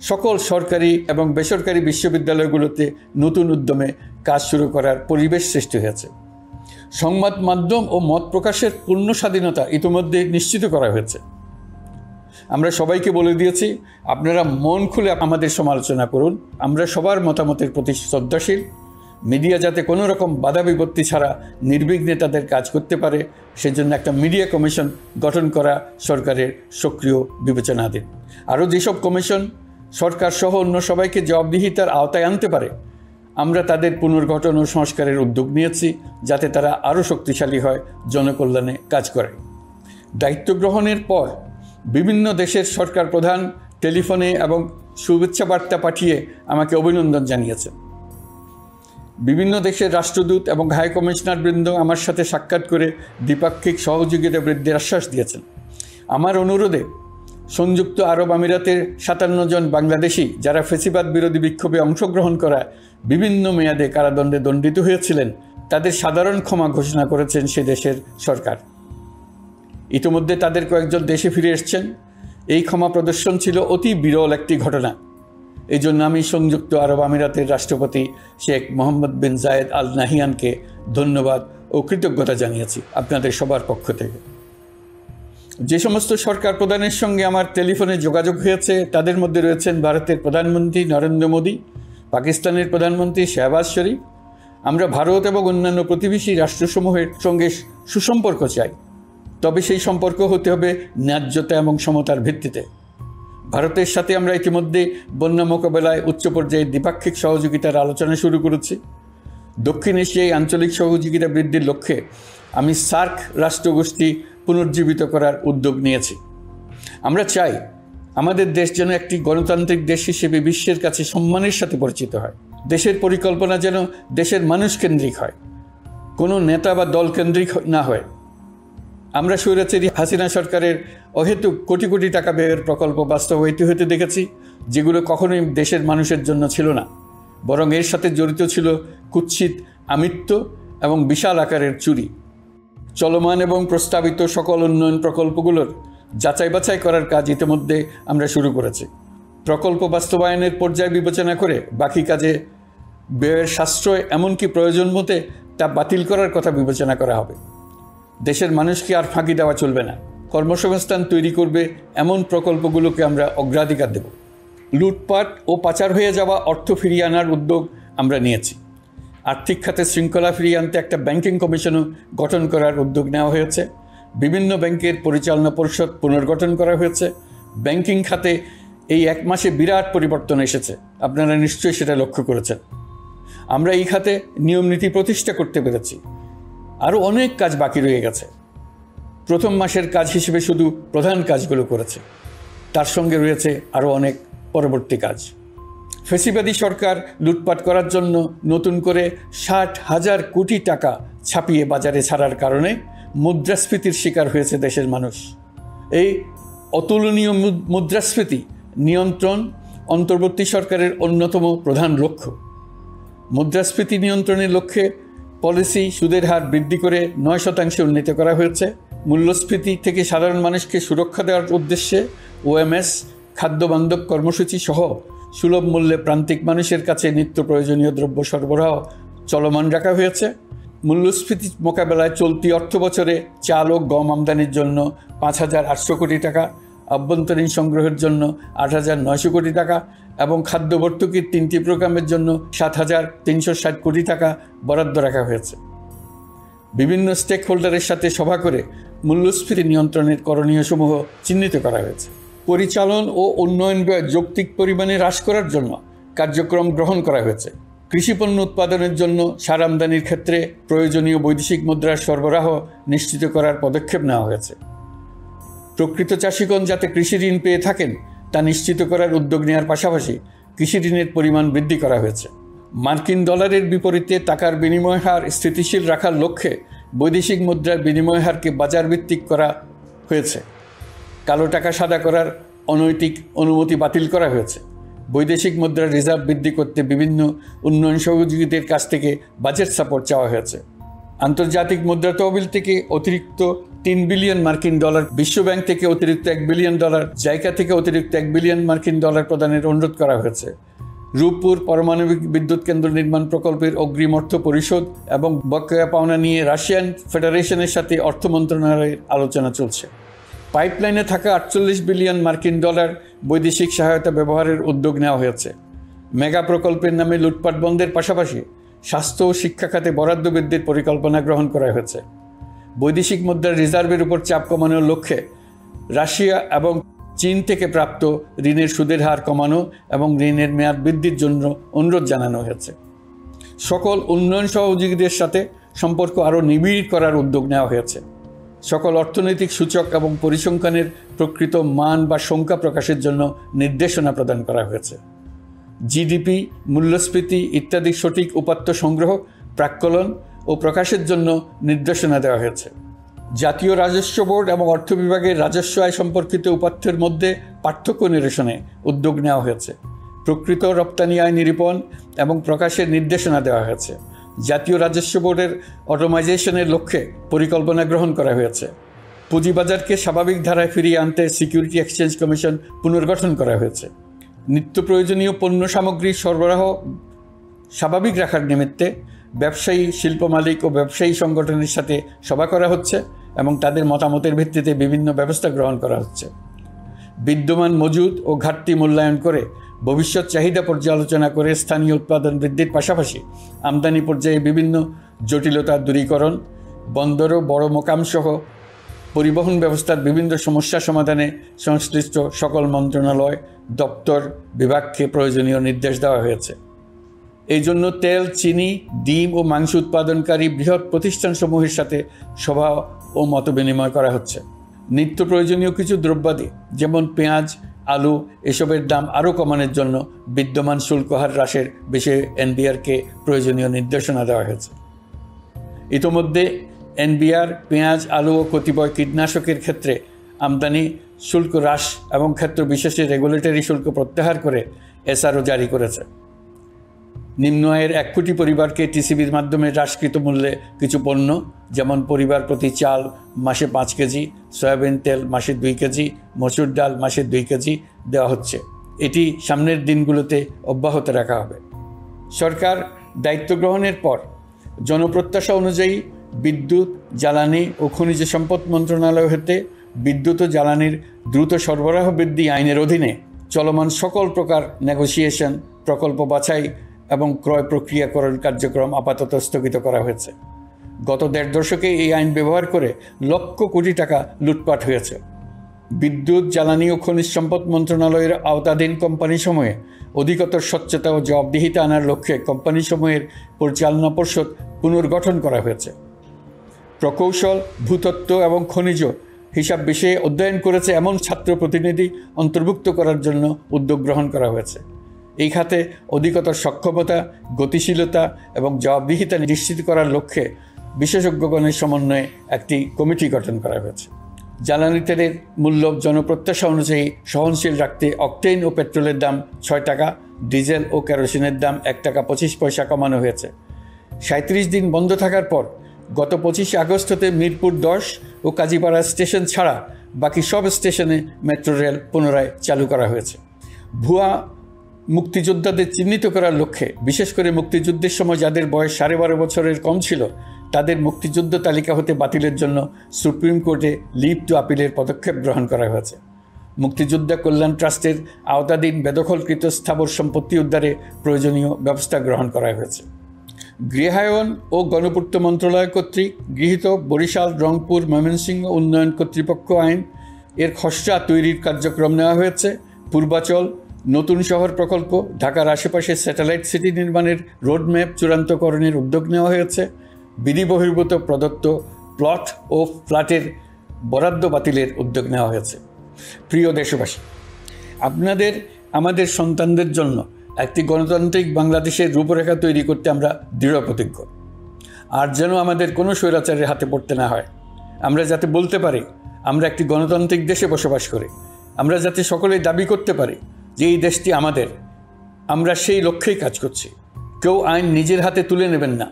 সকল সরকারি এবং বেসরকারি বিশ্ববিদ্যালয়গুলোতে নতুন উদ্যমে কাজ শুরু করার পরিবেশ সৃষ্টি হয়েছে। সংবাদ মাধ্যম ও মত প্রকাশের পূর্ণ স্বাধীনতা ইতিমধ্যে নিশ্চিত করা হয়েছে। আমরা সবাইকে বলে দিয়েছি, আপনারা মন খুলে আমাদের সমালোচনা করুন, আমরা সবার মতামতের প্রতি শ্রদ্ধাশীল। মিডিয়া যাতে কোনো রকম বাধা বিপত্তি ছাড়া নির্বিঘ্নে তাদের কাজ করতে পারে সেজন্য একটা মিডিয়া কমিশন গঠন করা সরকারের সক্রিয় বিবেচনাধীন। আরও যেসব কমিশন সরকার সহ অন্য সবাইকে জবাবদিহিতার আওতায় আনতে পারে, আমরা তাদের পুনর্গঠন ও সংস্কারের উদ্যোগ নিয়েছি যাতে তারা আরও শক্তিশালী হয়, জনকল্যাণে কাজ করে। দায়িত্ব গ্রহণের পর বিভিন্ন দেশের সরকার প্রধান টেলিফোনে এবং শুভেচ্ছা বার্তা পাঠিয়ে আমাকে অভিনন্দন জানিয়েছেন। বিভিন্ন দেশের রাষ্ট্রদূত এবং হাই কমিশনারবৃন্দ আমার সাথে সাক্ষাৎ করে দ্বিপাক্ষিক সহযোগিতা বৃদ্ধির আশ্বাস দিয়েছেন। আমার অনুরোধে সংযুক্ত আরব আমিরাতের 57 জন বাংলাদেশি যারা ফ্যাসিবাদ বিরোধী বিক্ষোভে অংশগ্রহণ করা বিভিন্ন মেয়াদে কারাদণ্ডে দণ্ডিত হয়েছিলেন, তাদের সাধারণ ক্ষমা ঘোষণা করেছেন সে দেশের সরকার। ইতিমধ্যে তাদের কয়েকজন দেশে ফিরে এসেছেন। এই ক্ষমা প্রদর্শন ছিল অতি বিরল একটি ঘটনা। এই জন্য আমি সংযুক্ত আরব আমিরাতের রাষ্ট্রপতি শেখ মোহাম্মদ বিন জায়েদ আল নাহিয়ানকে ধন্যবাদ ও কৃতজ্ঞতা জানিয়েছি আপনাদের সবার পক্ষ থেকে। যে সমস্ত সরকার প্রধানের সঙ্গে আমার টেলিফোনে যোগাযোগ হয়েছে তাদের মধ্যে রয়েছেন ভারতের প্রধানমন্ত্রী নরেন্দ্র মোদী, পাকিস্তানের প্রধানমন্ত্রী শাহবাজ শরীফ। আমরা ভারত এবং অন্যান্য প্রতিবেশী রাষ্ট্রসমূহের সঙ্গে সুসম্পর্ক চাই, তবে সেই সম্পর্ক হতে হবে ন্যায্যতা এবং সমতার ভিত্তিতে। ভারতের সাথে আমরা ইতিমধ্যে বন্যা মোকাবেলায় উচ্চ পর্যায়ে দ্বিপাক্ষিক সহযোগিতার আলোচনা শুরু করেছি। দক্ষিণ এশিয়ায় আঞ্চলিক সহযোগিতা বৃদ্ধির লক্ষ্যে আমি সার্ক রাষ্ট্রগোষ্ঠী পুনর্জীবিত করার উদ্যোগ নিয়েছি। আমরা চাই আমাদের দেশ যেন একটি গণতান্ত্রিক দেশ হিসেবে বিশ্বের কাছে সম্মানের সাথে পরিচিত হয়। দেশের পরিকল্পনা যেন দেশের মানুষ কেন্দ্রিক হয়, কোনো নেতা বা দল কেন্দ্রিক না হয়। আমরা স্বৈরাচারী হাসিনা সরকারের অহেতুক কোটি কোটি টাকা ব্যয়ের প্রকল্প বাস্তবায়িত হতে দেখেছি, যেগুলো কখনোই দেশের মানুষের জন্য ছিল না, বরং এর সাথে জড়িত ছিল কুৎসিত আমিত্ব এবং বিশাল আকারের চুরি। চলমান এবং প্রস্তাবিত সকল উন্নয়ন প্রকল্পগুলোর যাচাই বাছাই করার কাজ ইতিমধ্যে আমরা শুরু করেছি। প্রকল্প বাস্তবায়নের পর্যায় বিবেচনা করে বাকি কাজে ব্যয়ের সাশ্রয় এমনকি প্রয়োজন মতে তা বাতিল করার কথা বিবেচনা করা হবে। দেশের মানুষকে আর ফাঁকি দেওয়া চলবে না। কর্মসংস্থান তৈরি করবে এমন প্রকল্পগুলোকে আমরা অগ্রাধিকার দেব। লুটপাট ও পাচার হয়ে যাওয়া অর্থ ফিরিয়ে আনার উদ্যোগ আমরা নিয়েছি। আর্থিক খাতে শৃঙ্খলা ফিরিয়ে আনতে একটা ব্যাংকিং কমিশনও গঠন করার উদ্যোগ নেওয়া হয়েছে। বিভিন্ন ব্যাংকের পরিচালনা পরিষদ পুনর্গঠন করা হয়েছে। ব্যাংকিং খাতে এই এক মাসে বিরাট পরিবর্তন এসেছে, আপনারা নিশ্চয়ই সেটা লক্ষ্য করেছেন। আমরা এই খাতে নিয়মনীতি প্রতিষ্ঠা করতে পেরেছি। আরও অনেক কাজ বাকি রয়ে গেছে। প্রথম মাসের কাজ হিসেবে শুধু প্রধান কাজগুলো করেছে, তার সঙ্গে রয়েছে আরও অনেক পরবর্তী কাজ। ফ্যাসিবাদী সরকার লুটপাট করার জন্য নতুন করে 60,000 কোটি টাকা ছাপিয়ে বাজারে ছাড়ার কারণে মুদ্রাস্ফীতির শিকার হয়েছে দেশের মানুষ। এই অতুলনীয় মুদ্রাস্ফীতি নিয়ন্ত্রণ অন্তর্বর্তী সরকারের অন্যতম প্রধান লক্ষ্য। মুদ্রাস্ফীতি নিয়ন্ত্রণের লক্ষ্যে পলিসি সুদের হার বৃদ্ধি করে 9% উন্নীত করা হয়েছে। মূল্যস্ফীতি থেকে সাধারণ মানুষকে সুরক্ষা দেওয়ার উদ্দেশ্যে ওএমএস, খাদ্য বান্ধব কর্মসূচি সহ সুলভ মূল্যে প্রান্তিক মানুষের কাছে নিত্য প্রয়োজনীয় দ্রব্য সরবরাহ চলমান রাখা হয়েছে। মূল্যস্ফীতি মোকাবেলায় চলতি অর্থবছরে চাল ও গম আমদানির জন্য 5,800 কোটি টাকা, আভ্যন্তরীণ সংগ্রহের জন্য 8,900 কোটি টাকা এবং খাদ্য ভর্তুকির 3টি প্রোগ্রামের জন্য 7,360 কোটি টাকা বরাদ্দ রাখা হয়েছে। বিভিন্ন স্টেক হোল্ডারের সাথে সভা করে মূল্যস্ফীতি নিয়ন্ত্রণের করণীয়সমূহ চিহ্নিত করা হয়েছে। পরিচালন ও উন্নয়ন ব্যয় যৌক্তিক পরিমাণে হ্রাস করার জন্য কার্যক্রম গ্রহণ করা হয়েছে। কৃষিপণ্য উৎপাদনের জন্য সার আমদানির ক্ষেত্রে প্রয়োজনীয় বৈদেশিক মুদ্রার সরবরাহ নিশ্চিত করার পদক্ষেপ নেওয়া হয়েছে। প্রকৃত চাষিগণ যাতে কৃষি ঋণ পেয়ে থাকেন তা নিশ্চিত করার উদ্যোগ নেওয়ার পাশাপাশি কৃষি ঋণের পরিমাণ বৃদ্ধি করা হয়েছে। মার্কিন ডলারের বিপরীতে টাকার বিনিময় হার স্থিতিশীল রাখার লক্ষ্যে বৈদেশিক মুদ্রার বিনিময় হারকে বাজারভিত্তিক করা হয়েছে। কালো টাকা সাদা করার অনৈতিক অনুমতি বাতিল করা হয়েছে। বৈদেশিক মুদ্রার রিজার্ভ বৃদ্ধি করতে বিভিন্ন উন্নয়ন সহযোগীদের কাছ থেকে বাজেট সাপোর্ট চাওয়া হয়েছে। আন্তর্জাতিক মুদ্রা তহবিল থেকে অতিরিক্ত 3 বিলিয়ন মার্কিন ডলার, বিশ্বব্যাংক থেকে অতিরিক্ত 1 বিলিয়ন ডলার, জাইকা থেকে অতিরিক্ত 1 বিলিয়ন মার্কিন ডলার প্রদানের অনুরোধ করা হয়েছে। রূপপুর পারমাণবিক বিদ্যুৎ কেন্দ্র নির্মাণ প্রকল্পের অগ্রিম অর্থ পরিশোধ এবং বকেয়া পাওনা নিয়ে রাশিয়ান ফেডারেশনের সাথে অর্থ মন্ত্রণালয়ের আলোচনা চলছে। পাইপলাইনে থাকা 48 বিলিয়ন মার্কিন ডলার বৈদেশিক সহায়তা ব্যবহারের উদ্যোগ নেওয়া হয়েছে। মেগা প্রকল্পের নামে লুটপাট বন্ধের পাশাপাশি স্বাস্থ্য ও শিক্ষা খাতে বরাদ্দ বৃদ্ধির পরিকল্পনা গ্রহণ করা হয়েছে। বৈদেশিক মুদ্রার রিজার্ভের উপর চাপ কমানোর লক্ষ্যে রাশিয়া এবং চীন থেকে প্রাপ্ত ঋণের সুদের হার কমানো এবং ঋণের মেয়াদ বৃদ্ধির জন্য অনুরোধ জানানো হয়েছে। সকল উন্নয়ন সহযোগীদের সাথে সম্পর্ক আরও নিবিড় করার উদ্যোগ নেওয়া হয়েছে। সকল অর্থনৈতিক সূচক এবং পরিসংখ্যানের প্রকৃত মান বা সংখ্যা প্রকাশের জন্য নির্দেশনা প্রদান করা হয়েছে। জিডিপি, মূল্যস্ফীতি ইত্যাদি সঠিক উপাত্ত সংগ্রহ, প্রাক্কলন ও প্রকাশের জন্য নির্দেশনা দেওয়া হয়েছে। জাতীয় রাজস্ব বোর্ড এবং অর্থ বিভাগের রাজস্ব আয় সম্পর্কিত উপাত্তের মধ্যে পার্থক্য নিরসনে উদ্যোগ নেওয়া হয়েছে। প্রকৃত রপ্তানি আয় নিরূপণ এবং প্রকাশের নির্দেশনা দেওয়া হয়েছে। জাতীয় রাজস্ব বোর্ডের অটোমাইজেশনের লক্ষ্যে পরিকল্পনা গ্রহণ করা হয়েছে। পুঁজিবাজারকে স্বাভাবিক ধারায় ফিরিয়ে আনতে সিকিউরিটি এক্সচেঞ্জ কমিশন পুনর্গঠন করা হয়েছে। নিত্য প্রয়োজনীয় পণ্য সামগ্রীর সরবরাহ স্বাভাবিক রাখার নিমিত্তে ব্যবসায়ী, শিল্প মালিক ও ব্যবসায়ী সংগঠনের সাথে সভা করা হচ্ছে এবং তাদের মতামতের ভিত্তিতে বিভিন্ন ব্যবস্থা গ্রহণ করা হচ্ছে। বিদ্যমান মজুদ ও ঘাটতি মূল্যায়ন করে ভবিষ্যৎ চাহিদা পর্যালোচনা করে স্থানীয় উৎপাদন বৃদ্ধির পাশাপাশি আমদানি পর্যায়ে বিভিন্ন জটিলতা দূরীকরণ, বন্দর ও বড় মোকামসহ পরিবহন ব্যবস্থার বিভিন্ন সমস্যা সমাধানে সংশ্লিষ্ট সকল মন্ত্রণালয়, দপ্তর, বিভাগকে প্রয়োজনীয় নির্দেশ দেওয়া হয়েছে। এই জন্য তেল, চিনি, ডিম ও মাংস উৎপাদনকারী বৃহৎ প্রতিষ্ঠানসমূহের সাথে সভা ও মতবিনিময় করা হচ্ছে। নিত্য প্রয়োজনীয় কিছু দ্রব্যাদি যেমন পেঁয়াজ, আলু এসবের দাম আরও কমানোর জন্য বিদ্যমান শুল্ক হার হ্রাসের বিষয়ে এনবিআরকে প্রয়োজনীয় নির্দেশনা দেওয়া হয়েছে। ইতোমধ্যে এনবিআর পেঁয়াজ, আলু ও কতিপয় কীটনাশকের ক্ষেত্রে আমদানি শুল্ক হ্রাস এবং ক্ষেত্র বিশেষে রেগুলেটরি শুল্ক প্রত্যাহার করে এসআরও জারি করেছে। নিম্ন আয়ের 1 কোটি পরিবারকে টিসিবির মাধ্যমে হ্রাসকৃত মূল্যে কিছু পণ্য যেমন পরিবার প্রতি চাল মাসে 5 কেজি, সয়াবিন তেল মাসে 2 কেজি, মসুর ডাল মাসে 2 কেজি দেওয়া হচ্ছে। এটি সামনের দিনগুলোতে অব্যাহত রাখা হবে। সরকার দায়িত্ব গ্রহণের পর জনপ্রত্যাশা অনুযায়ী বিদ্যুৎ, জ্বালানি ও খনিজ সম্পদ মন্ত্রণালয় হতে বিদ্যুৎ ও জ্বালানির দ্রুত সরবরাহ বৃদ্ধি আইনের অধীনে চলমান সকল প্রকার নেগোসিয়েশন, প্রকল্প বাছাই এবং ক্রয় প্রক্রিয়াকরণ কার্যক্রম আপাতত স্থগিত করা হয়েছে। গত 1.5 দশকে এই আইন ব্যবহার করে লক্ষ কোটি টাকা লুটপাট হয়েছে। বিদ্যুৎ, জ্বালানি ও খনিজ সম্পদ মন্ত্রণালয়ের আওতাধীন কোম্পানিসমূহে অধিকতর স্বচ্ছতা ও জবাবদিহিতা আনার লক্ষ্যে কোম্পানিসমূহের পরিচালনা পর্ষদ পুনর্গঠন করা হয়েছে। প্রকৌশল, ভূতত্ত্ব এবং খনিজ হিসাব বিষয়ে অধ্যয়ন করেছে এমন ছাত্র প্রতিনিধি অন্তর্ভুক্ত করার জন্য উদ্যোগ গ্রহণ করা হয়েছে। এই খাতে অধিকতর সক্ষমতা, গতিশীলতা এবং জবাবদিহিতা নিশ্চিত করার লক্ষ্যে বিশেষজ্ঞগণের সমন্বয়ে একটি কমিটি গঠন করা হয়েছে। জ্বালানি তেলের মূল্য জনপ্রত্যাশা অনুযায়ী সহনশীল রাখতে অকটেন ও পেট্রোলের দাম 6 টাকা, ডিজেল ও কেরোসিনের দাম 1 টাকা 25 পয়সা কমানো হয়েছে। 37 দিন বন্ধ থাকার পর গত 25 আগস্ট হতে মিরপুর 10 ও কাজীপাড়া স্টেশন ছাড়া বাকি সব স্টেশনে মেট্রো রেল পুনরায় চালু করা হয়েছে। ভুয়া মুক্তিযোদ্ধাদের চিহ্নিত করার লক্ষ্যে, বিশেষ করে মুক্তিযুদ্ধের সময় যাদের বয়স 12.5 বছরের কম ছিল, তাদের মুক্তিযুদ্ধ তালিকা হতে বাতিলের জন্য সুপ্রিম কোর্টে লিভ টু আপিলের পদক্ষেপ গ্রহণ করা হয়েছে। মুক্তিযোদ্ধা কল্যাণ ট্রাস্টের আওতাধীন বেদখলকৃত স্থাবর সম্পত্তি উদ্ধারে প্রয়োজনীয় ব্যবস্থা গ্রহণ করা হয়েছে। গৃহায়ন ও গণপূর্ত মন্ত্রণালয় কর্তৃক গৃহীত বরিশাল, রংপুর, ময়মনসিংহ উন্নয়ন কর্তৃপক্ষ আইন এর খসড়া তৈরির কার্যক্রম নেওয়া হয়েছে। পূর্বাচল নতুন শহর প্রকল্প, ঢাকার আশেপাশে স্যাটেলাইট সিটি নির্মাণের রোডম্যাপ চূড়ান্তকরণের উদ্যোগ নেওয়া হয়েছে। বিধি বহির্ভূত প্রদত্ত প্লট ও ফ্ল্যাটের বরাদ্দ বাতিলের উদ্যোগ নেওয়া হয়েছে। প্রিয় দেশবাসী, আপনাদের আমাদের সন্তানদের জন্য একটি গণতান্ত্রিক বাংলাদেশের রূপরেখা তৈরি করতে আমরা দৃঢ় প্রতিজ্ঞ। আর যেন আমাদের কোনো স্বৈরাচারের হাতে পড়তে না হয়। আমরা যাতে বলতে পারি আমরা একটি গণতান্ত্রিক দেশে বসবাস করি, আমরা যাতে সকলেই দাবি করতে পারি যে এই দেশটি আমাদের, আমরা সেই লক্ষ্যেই কাজ করছি। কেউ আইন নিজের হাতে তুলে নেবেন না।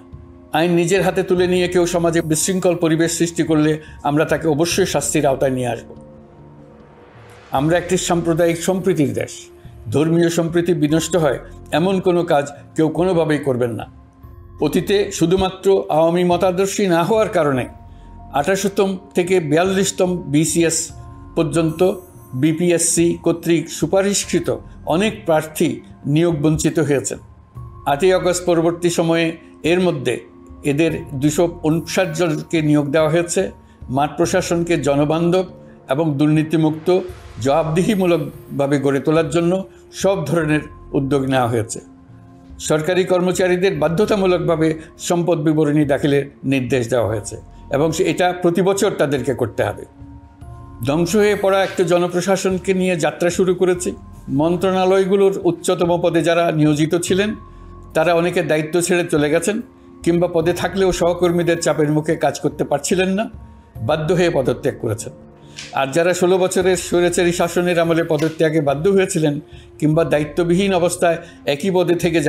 আইন নিজের হাতে তুলে নিয়ে কেউ সমাজে বিশৃঙ্খল পরিবেশ সৃষ্টি করলে আমরা তাকে অবশ্যই শাস্তির আওতায় নিয়ে আসব। আমরা একটি সাম্প্রদায়িক সম্প্রীতির দেশ। ধর্মীয় সম্প্রীতি বিনষ্ট হয় এমন কোনো কাজ কেউ কোনোভাবেই করবেন না। অতীতে শুধুমাত্র আওয়ামী মতাদর্শী না হওয়ার কারণে 28তম থেকে 42তম BCS পর্যন্ত BPSC কর্তৃক সুপারিশকৃত অনেক প্রার্থী নিয়োগ বঞ্চিত হয়েছেন। 8ই আগস্ট পরবর্তী সময়ে এর মধ্যে এদের 259 জনকে নিয়োগ দেওয়া হয়েছে। মাঠ প্রশাসনকে জনবান্ধব এবং দুর্নীতিমুক্ত, জবাবদিহিমূলকভাবে গড়ে তোলার জন্য সব ধরনের উদ্যোগ নেওয়া হয়েছে। সরকারি কর্মচারীদের বাধ্যতামূলকভাবে সম্পদ বিবরণী দাখিলের নির্দেশ দেওয়া হয়েছে এবং এটা প্রতি বছর তাদেরকে করতে হবে। ধ্বংস হয়ে পড়া একটা জনপ্রশাসনকে নিয়ে যাত্রা শুরু করেছি। মন্ত্রণালয়গুলোর উচ্চতম পদে যারা নিয়োজিত ছিলেন তারা অনেকে দায়িত্ব ছেড়ে চলে গেছেন, কিংবা পদে থাকলেও সহকর্মীদের চাপের মুখে কাজ করতে পারছিলেন না, বাধ্য হয়ে পদত্যাগ করেছেন। আর যারা 16 বছরের স্বৈরাচারী শাসনের আমলে পদত্যাগে বাধ্য হয়েছিলেন কিংবা দায়িত্ববিহীন অবস্থায় একই পদে থেকে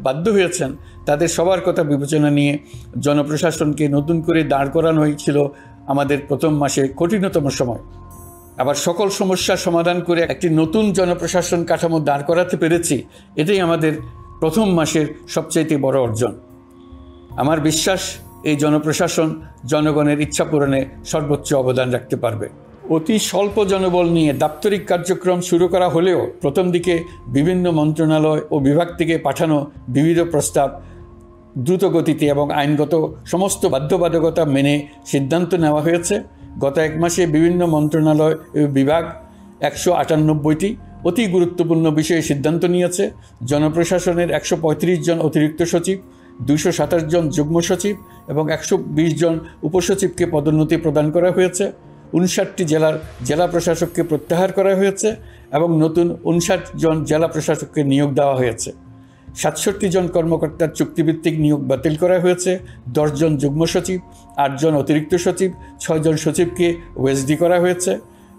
বাধ্য হয়েছেন, তাদের সবার কথা বিবেচনা নিয়ে জনপ্রশাসনকে নতুন করে দাঁড় করানো হয়েছিল আমাদের প্রথম মাসে কঠিনতম সময়। আবার সকল সমস্যার সমাধান করে একটি নতুন জনপ্রশাসন কাঠামো দাঁড় করাতে পেরেছি, এটাই আমাদের প্রথম মাসের সবচাইতে বড় অর্জন। আমার বিশ্বাস এই জনপ্রশাসন জনগণের ইচ্ছা পূরণে সর্বোচ্চ অবদান রাখতে পারবে। অতি স্বল্প জনবল নিয়ে দাপ্তরিক কার্যক্রম শুরু করা হলেও প্রথম দিকে বিভিন্ন মন্ত্রণালয় ও বিভাগ থেকে পাঠানো বিবিধ প্রস্তাব দ্রুত গতিতে এবং আইনগত সমস্ত বাধ্যবাধকতা মেনে সিদ্ধান্ত নেওয়া হয়েছে। গত 1 মাসে বিভিন্ন মন্ত্রণালয় ও বিভাগ 198টি অতি গুরুত্বপূর্ণ বিষয়ে সিদ্ধান্ত নিয়েছে। জনপ্রশাসনের 135 জন অতিরিক্ত সচিব, 227 জন যুগ্ম সচিব এবং 120 জন উপসচিবকে পদোন্নতি প্রদান করা হয়েছে। 59টি জেলার জেলা প্রশাসককে প্রত্যাহার করা হয়েছে এবং নতুন 59 জন জেলা প্রশাসককে নিয়োগ দেওয়া হয়েছে। 67 জন কর্মকর্তার চুক্তিভিত্তিক নিয়োগ বাতিল করা হয়েছে। 10 জন যুগ্ম সচিব, 8 জন অতিরিক্ত সচিব, 6 জন সচিবকে ওএসডি করা হয়েছে।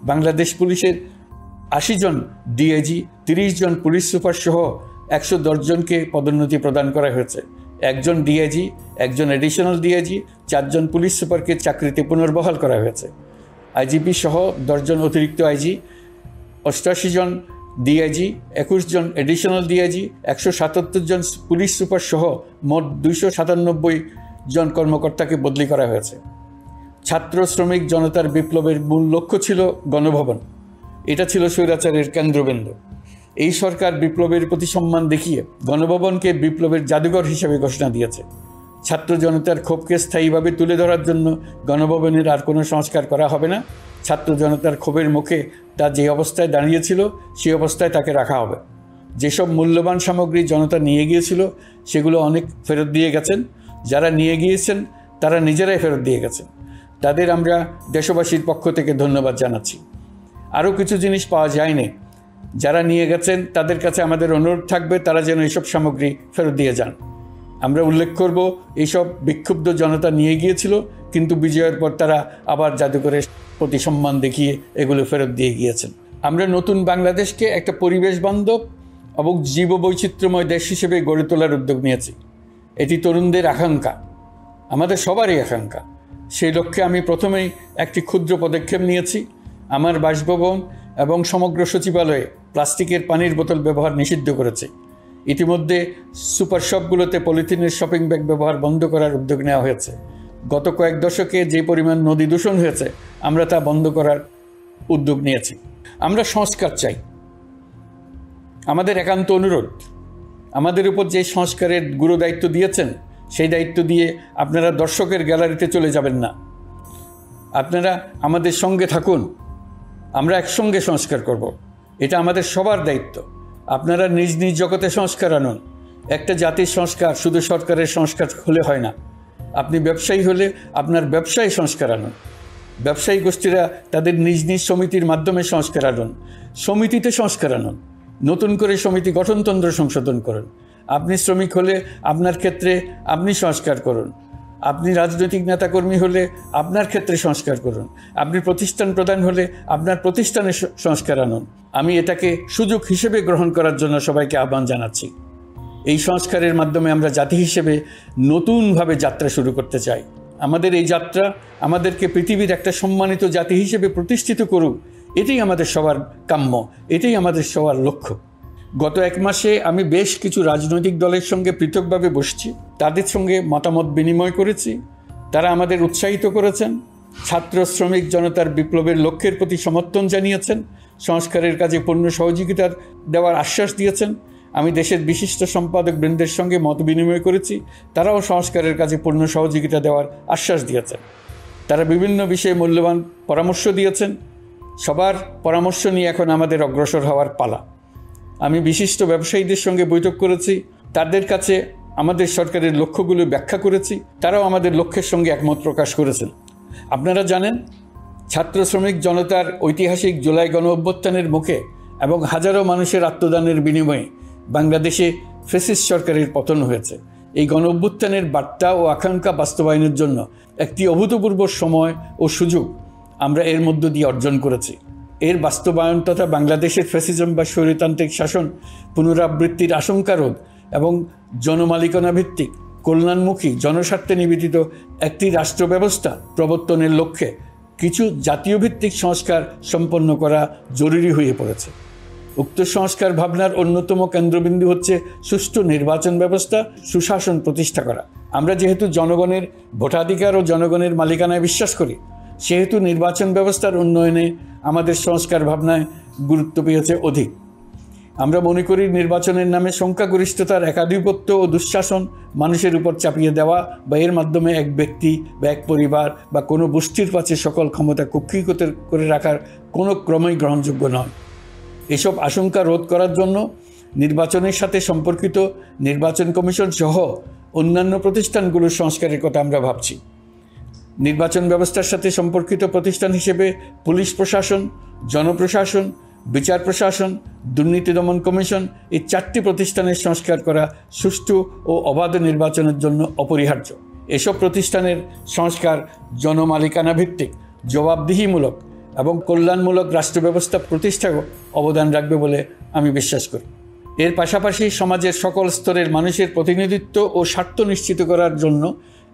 বাংলাদেশ পুলিশের 80 জন ডিআইজি, 30 জন পুলিশ সুপার সহ 110 জনকে পদোন্নতি প্রদান করা হয়েছে। 1 জন ডিআইজি, 1 জন এডিশনাল ডিআইজি, 4 জন পুলিশ সুপারকে চাকরিতে পুনর্বহাল করা হয়েছে। আইজিপি সহ 10 জন অতিরিক্ত আইজি, 88 জন ডিআইজি, 21 জন এডিশনাল ডিআইজি, 177 জন পুলিশ সুপার সহ মোট 297 জন কর্মকর্তাকে বদলি করা হয়েছে। ছাত্র শ্রমিক জনতার বিপ্লবের মূল লক্ষ্য ছিল গণভবন। এটা ছিল স্বৈরাচারের কেন্দ্রবিন্দু। এই সরকার বিপ্লবের প্রতি সম্মান দেখিয়ে গণভবনকে বিপ্লবের জাদুঘর হিসেবে ঘোষণা দিয়েছে। ছাত্র জনতার ক্ষোভকে স্থায়ীভাবে তুলে ধরার জন্য গণভবনের আর কোনো সংস্কার করা হবে না। ছাত্র জনতার ক্ষোভের মুখে তা যে অবস্থায় দাঁড়িয়েছিল সেই অবস্থায় তাকে রাখা হবে। যেসব মূল্যবান সামগ্রী জনতা নিয়ে গিয়েছিল সেগুলো অনেক ফেরত দিয়ে গেছেন। যারা নিয়ে গিয়েছেন তারা নিজেরাই ফেরত দিয়ে গেছেন। তাদের আমরা দেশবাসীর পক্ষ থেকে ধন্যবাদ জানাচ্ছি। আরও কিছু জিনিস পাওয়া যায়নি, যারা নিয়ে গেছেন তাদের কাছে আমাদের অনুরোধ থাকবে তারা যেন এইসব সামগ্রী ফেরত দিয়ে যান। আমরা উল্লেখ করব এইসব বিক্ষুব্ধ জনতা নিয়ে গিয়েছিল, কিন্তু বিজয়ের পর তারা আবার জাদুঘরের প্রতি সম্মান দেখিয়ে এগুলো ফেরত দিয়ে গিয়েছেন। আমরা নতুন বাংলাদেশকে একটা পরিবেশ বান্ধব এবং জীববৈচিত্র্যময় দেশ হিসেবে গড়ে তোলার উদ্যোগ নিয়েছি। এটি তরুণদের আকাঙ্ক্ষা, আমাদের সবারই আকাঙ্ক্ষা। সেই লক্ষ্যে আমি প্রথমেই একটি ক্ষুদ্র পদক্ষেপ নিয়েছি। আমার বাসভবন এবং সমগ্র সচিবালয়ে প্লাস্টিকের পানির বোতল ব্যবহার নিষিদ্ধ করেছি। ইতিমধ্যে সুপার শপগুলোতে পলিথিনের শপিং ব্যাগ ব্যবহার বন্ধ করার উদ্যোগ নেওয়া হয়েছে। গত কয়েক দশকে যে পরিমাণ নদী দূষণ হয়েছে, আমরা তা বন্ধ করার উদ্যোগ নিয়েছি। আমরা সংস্কার চাই। আমাদের একান্ত অনুরোধ, আমাদের উপর যে সংস্কারের গুরু দায়িত্ব দিয়েছেন, সেই দায়িত্ব দিয়ে আপনারা দর্শকের গ্যালারিতে চলে যাবেন না। আপনারা আমাদের সঙ্গে থাকুন, আমরা একসঙ্গে সংস্কার করব। এটা আমাদের সবার দায়িত্ব। আপনারা নিজ নিজ জগতে সংস্কার আনুন। একটা জাতির সংস্কার শুধু সরকারের সংস্কার হলে হয় না। আপনি ব্যবসায়ী হলে আপনার ব্যবসায়ী সংস্কার আনুন। ব্যবসায়ী গোষ্ঠীরা তাদের নিজ নিজ সমিতির মাধ্যমে সংস্কার আনুন। সমিতিতে সংস্কার আনুন। নতুন করে সমিতি গঠনতন্ত্র সংশোধন করুন। আপনি শ্রমিক হলে আপনার ক্ষেত্রে আপনি সংস্কার করুন। আপনি রাজনৈতিক নেতাকর্মী হলে আপনার ক্ষেত্রে সংস্কার করুন। আপনি প্রতিষ্ঠান প্রধান হলে আপনার প্রতিষ্ঠানে সংস্কার আনুন। আমি এটাকে সুযোগ হিসেবে গ্রহণ করার জন্য সবাইকে আহ্বান জানাচ্ছি। এই সংস্কারের মাধ্যমে আমরা জাতি হিসেবে নতুনভাবে যাত্রা শুরু করতে চাই। আমাদের এই যাত্রা আমাদেরকে পৃথিবীর একটা সম্মানিত জাতি হিসেবে প্রতিষ্ঠিত করুক, এটাই আমাদের সবার কাম্য, এটাই আমাদের সবার লক্ষ্য। গত এক মাসে আমি বেশ কিছু রাজনৈতিক দলের সঙ্গে পৃথকভাবে বসছি, তাদের সঙ্গে মতামত বিনিময় করেছি। তারা আমাদের উৎসাহিত করেছেন, ছাত্র শ্রমিক জনতার বিপ্লবের লক্ষ্যের প্রতি সমর্থন জানিয়েছেন, সংস্কারের কাজে পূর্ণ সহযোগিতা দেওয়ার আশ্বাস দিয়েছেন। আমি দেশের বিশিষ্ট সম্পাদক বৃন্দের সঙ্গে মত বিনিময় করেছি, তারাও সংস্কারের কাজে পূর্ণ সহযোগিতা দেওয়ার আশ্বাস দিয়েছেন। তারা বিভিন্ন বিষয়ে মূল্যবান পরামর্শ দিয়েছেন। সবার পরামর্শ নিয়ে এখন আমাদের অগ্রসর হওয়ার পালা। আমি বিশিষ্ট ব্যবসায়ীদের সঙ্গে বৈঠক করেছি, তাদের কাছে আমাদের সরকারের লক্ষ্যগুলো ব্যাখ্যা করেছি, তারাও আমাদের লক্ষ্যের সঙ্গে একমত প্রকাশ করেছেন। আপনারা জানেন, ছাত্র শ্রমিক জনতার ঐতিহাসিক জুলাই গণ অভ্যুত্থানের মুখে এবং হাজারো মানুষের আত্মদানের বিনিময়ে বাংলাদেশে ফ্যাসিস্ট সরকারের পতন হয়েছে। এই গণ অভ্যুত্থানের বার্তা ও আকাঙ্ক্ষা বাস্তবায়নের জন্য একটি অভূতপূর্ব সময় ও সুযোগ আমরা এর মধ্য দিয়ে অর্জন করেছি। এর বাস্তবায়ন তথা বাংলাদেশের ফ্যাসিজম বা স্বৈরতান্ত্রিক শাসন পুনরাবৃত্তির আশঙ্কা রোধ এবং জনমালিকানা ভিত্তিক কল্যাণমুখী জনস্বার্থে নিবেদিত একটি রাষ্ট্র ব্যবস্থা প্রবর্তনের লক্ষ্যে কিছু জাতীয় ভিত্তিক সংস্কার সম্পন্ন করা জরুরি হয়ে পড়েছে। উক্ত সংস্কার ভাবনার অন্যতম কেন্দ্রবিন্দু হচ্ছে সুষ্ঠু নির্বাচন ব্যবস্থা, সুশাসন প্রতিষ্ঠা করা। আমরা যেহেতু জনগণের ভোটাধিকার ও জনগণের মালিকানায় বিশ্বাস করি, সেহেতু নির্বাচন ব্যবস্থার উন্নয়নে আমাদের সংস্কার ভাবনায় গুরুত্ব পেয়েছে অধিক। আমরা মনে করি নির্বাচনের নামে সংখ্যাগরিষ্ঠতার একাধিপত্য ও দুঃশাসন মানুষের উপর চাপিয়ে দেওয়া বা এর মাধ্যমে এক ব্যক্তি বা এক পরিবার বা কোনো গোষ্ঠীর কাছে সকল ক্ষমতা কক্ষীগত করে রাখার কোনো ক্রমেই গ্রহণযোগ্য নয়। এসব আশঙ্কা রোধ করার জন্য নির্বাচনের সাথে সম্পর্কিত নির্বাচন কমিশন সহ অন্যান্য প্রতিষ্ঠানগুলোর সংস্কারের কথা আমরা ভাবছি। নির্বাচন ব্যবস্থার সাথে সম্পর্কিত প্রতিষ্ঠান হিসেবে পুলিশ প্রশাসন, জনপ্রশাসন, বিচার প্রশাসন, দুর্নীতি দমন কমিশন এই 4টি প্রতিষ্ঠানের সংস্কার করা সুষ্ঠু ও অবাধ নির্বাচনের জন্য অপরিহার্য। এসব প্রতিষ্ঠানের সংস্কার জনমালিকানা ভিত্তিক, জবাবদিহিমূলক এবং কল্যাণমূলক রাষ্ট্র ব্যবস্থা প্রতিষ্ঠায় অবদান রাখবে বলে আমি বিশ্বাস করি। এর পাশাপাশি সমাজের সকল স্তরের মানুষের প্রতিনিধিত্ব ও স্বার্থ নিশ্চিত করার জন্য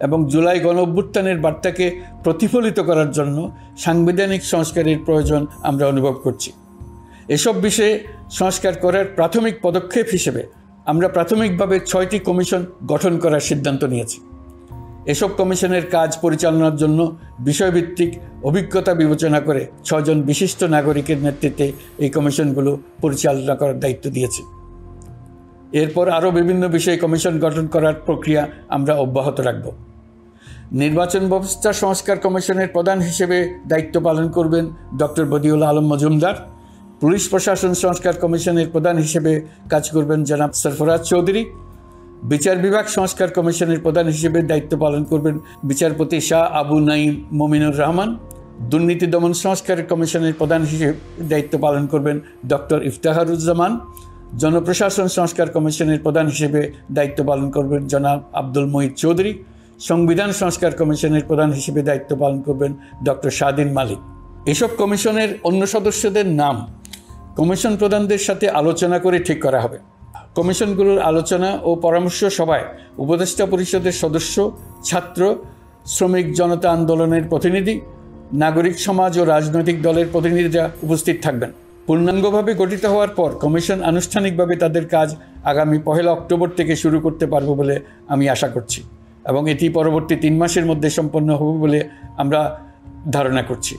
এবং জুলাই গণ অভ্যুত্থানের বার্তাকে প্রতিফলিত করার জন্য সাংবিধানিক সংস্কারের প্রয়োজন আমরা অনুভব করছি। এসব বিষয়ে সংস্কার করার প্রাথমিক পদক্ষেপ হিসেবে আমরা প্রাথমিকভাবে 6টি কমিশন গঠন করার সিদ্ধান্ত নিয়েছি। এসব কমিশনের কাজ পরিচালনার জন্য বিষয়ভিত্তিক অভিজ্ঞতা বিবেচনা করে 6 জন বিশিষ্ট নাগরিকের নেতৃত্বে এই কমিশনগুলো পরিচালনা করার দায়িত্ব দিয়েছি। এরপর আরও বিভিন্ন বিষয়ে কমিশন গঠন করার প্রক্রিয়া আমরা অব্যাহত রাখব। নির্বাচন ব্যবস্থা সংস্কার কমিশনের প্রধান হিসেবে দায়িত্ব পালন করবেন ডক্টর বদিউল আলম মজুমদার। পুলিশ প্রশাসন সংস্কার কমিশনের প্রধান হিসেবে কাজ করবেন জনাব সরফরাজ চৌধুরী। বিচার বিভাগ সংস্কার কমিশনের প্রধান হিসেবে দায়িত্ব পালন করবেন বিচারপতি শাহ আবু নাঈম মমিনুর রহমান। দুর্নীতি দমন সংস্কার কমিশনের প্রধান হিসেবে দায়িত্ব পালন করবেন ডক্টর ইফতেখারুজ্জামান। জনপ্রশাসন সংস্কার কমিশনের প্রধান হিসেবে দায়িত্ব পালন করবেন জনাব আব্দুল মুহিত চৌধুরী। সংবিধান সংস্কার কমিশনের প্রধান হিসেবে দায়িত্ব পালন করবেন ডক্টর স্বাধীন মালিক। এসব কমিশনের অন্য সদস্যদের নাম কমিশন প্রধানদের সাথে আলোচনা করে ঠিক করা হবে। কমিশনগুলোর আলোচনা ও পরামর্শ সভায় উপদেষ্টা পরিষদের সদস্য, ছাত্র, শ্রমিক জনতা আন্দোলনের প্রতিনিধি, নাগরিক সমাজ ও রাজনৈতিক দলের প্রতিনিধিরা উপস্থিত থাকবেন। পূর্ণাঙ্গভাবে গঠিত হওয়ার পর কমিশন আনুষ্ঠানিকভাবে তাদের কাজ আগামী 1 অক্টোবর থেকে শুরু করতে পারব বলে আমি আশা করছি, এবং এটি পরবর্তী 3 মাসের মধ্যে সম্পন্ন হবে বলে আমরা ধারণা করছি।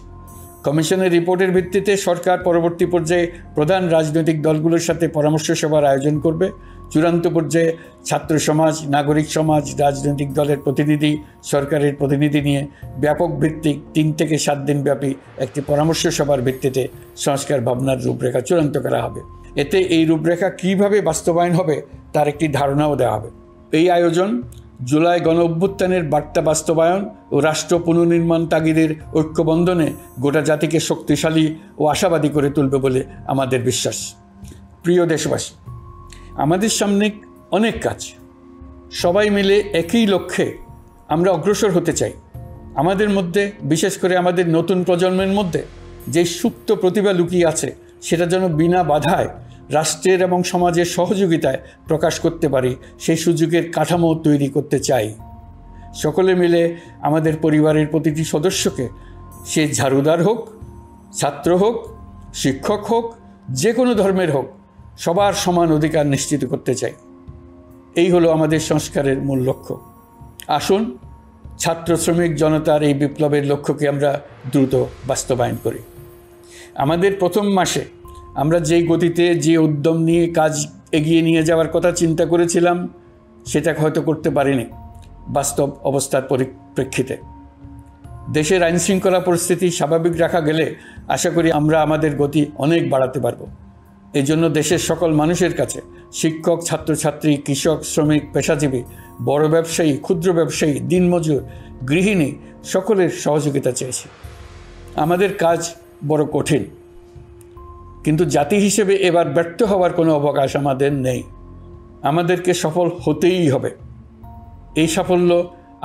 কমিশনের রিপোর্টের ভিত্তিতে সরকার পরবর্তী পর্যায়ে প্রধান রাজনৈতিক দলগুলোর সাথে পরামর্শ সভার আয়োজন করবে। চূড়ান্ত পর্যায়ে ছাত্র সমাজ, নাগরিক সমাজ, রাজনৈতিক দলের প্রতিনিধি, সরকারের প্রতিনিধি নিয়ে ব্যাপক ভিত্তিক 3 থেকে 7 দিন ব্যাপী একটি পরামর্শ সভার ভিত্তিতে সংস্কার ভাবনার রূপরেখা চূড়ান্ত করা হবে। এতে এই রূপরেখা কীভাবে বাস্তবায়ন হবে তার একটি ধারণাও দেওয়া হবে। এই আয়োজন জুলাই গণ অভ্যুত্থানের বার্তা বাস্তবায়ন ও রাষ্ট্র পুনর্নির্মাণ তাগিদের ঐক্যবন্ধনে গোটা জাতিকে শক্তিশালী ও আশাবাদী করে তুলবে বলে আমাদের বিশ্বাস। প্রিয় দেশবাসী, আমাদের সামনে অনেক কাজ, সবাই মিলে একই লক্ষ্যে আমরা অগ্রসর হতে চাই। আমাদের মধ্যে, বিশেষ করে আমাদের নতুন প্রজন্মের মধ্যে যে সুপ্ত প্রতিভা লুকিয়ে আছে, সেটা যেন বিনা বাধায় রাষ্ট্রের এবং সমাজের সহযোগিতায় প্রকাশ করতে পারি, সেই সুযোগের কাঠামো তৈরি করতে চাই। সকলে মিলে আমাদের পরিবারের প্রতিটি সদস্যকে, সে ঝাড়ুদার হোক, ছাত্র হোক, শিক্ষক হোক, যে কোনো ধর্মের হোক, সবার সমান অধিকার নিশ্চিত করতে চাই। এই হলো আমাদের সংস্কারের মূল লক্ষ্য। আসুন ছাত্র শ্রমিক জনতার এই বিপ্লবের লক্ষ্যকে আমরা দ্রুত বাস্তবায়ন করি। আমাদের প্রথম মাসে আমরা যেই গতিতে, যে উদ্যম নিয়ে কাজ এগিয়ে নিয়ে যাওয়ার কথা চিন্তা করেছিলাম, সেটা হয়তো করতে পারিনি বাস্তব অবস্থার পরিপ্রেক্ষিতে। দেশের আইনশৃঙ্খলা পরিস্থিতি স্বাভাবিক রাখা গেলে আশা করি আমরা আমাদের গতি অনেক বাড়াতে পারব। এই জন্য দেশের সকল মানুষের কাছে, শিক্ষক, ছাত্রছাত্রী, কৃষক, শ্রমিক, পেশাজীবী, বড় ব্যবসায়ী, ক্ষুদ্র ব্যবসায়ী, দিনমজুর, গৃহিণী, সকলের সহযোগিতা চেয়েছি। আমাদের কাজ বড় কঠিন, কিন্তু জাতি হিসেবে এবার ব্যর্থ হওয়ার কোনো অবকাশ আমাদের নেই। আমাদেরকে সফল হতেই হবে। এই সাফল্য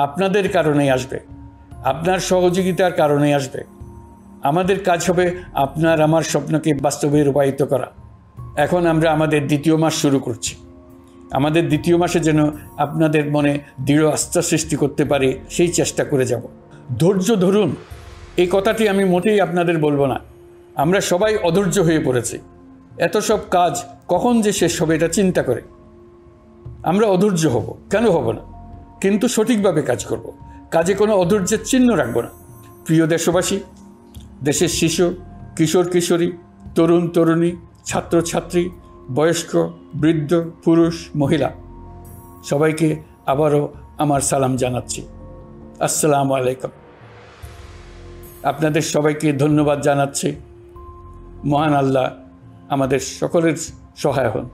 আপনাদের কারণেই আসবে, আপনার সহযোগিতার কারণেই আসবে। আমাদের কাজ হবে আপনার আমার স্বপ্নকে বাস্তবে রূপায়িত করা। এখন আমরা আমাদের 2য় মাস শুরু করছি। আমাদের 2য় মাসে যেন আপনাদের মনে দৃঢ় আস্থা সৃষ্টি করতে পারি, সেই চেষ্টা করে যাব। ধৈর্য ধরুন, এই কথাটি আমি মোটেই আপনাদের বলবো না। আমরা সবাই অধৈর্য হয়ে পড়েছি। এত সব কাজ কখন যে শেষ হবে এটা চিন্তা করে আমরা অধৈর্য হব, কেন হব না? কিন্তু সঠিকভাবে কাজ করব, কাজে কোনো অধৈর্যের চিহ্ন রাখব না। প্রিয় দেশবাসী, দেশের শিশু, কিশোর কিশোরী, তরুণ তরুণী, ছাত্রছাত্রী, বয়স্ক, বৃদ্ধ, পুরুষ, মহিলা, সবাইকে আবারও আমার সালাম জানাচ্ছি। আসসালামু আলাইকুম। আপনাদের সবাইকে ধন্যবাদ জানাচ্ছি। মহান আল্লাহ আমাদের সকলের সহায় হন।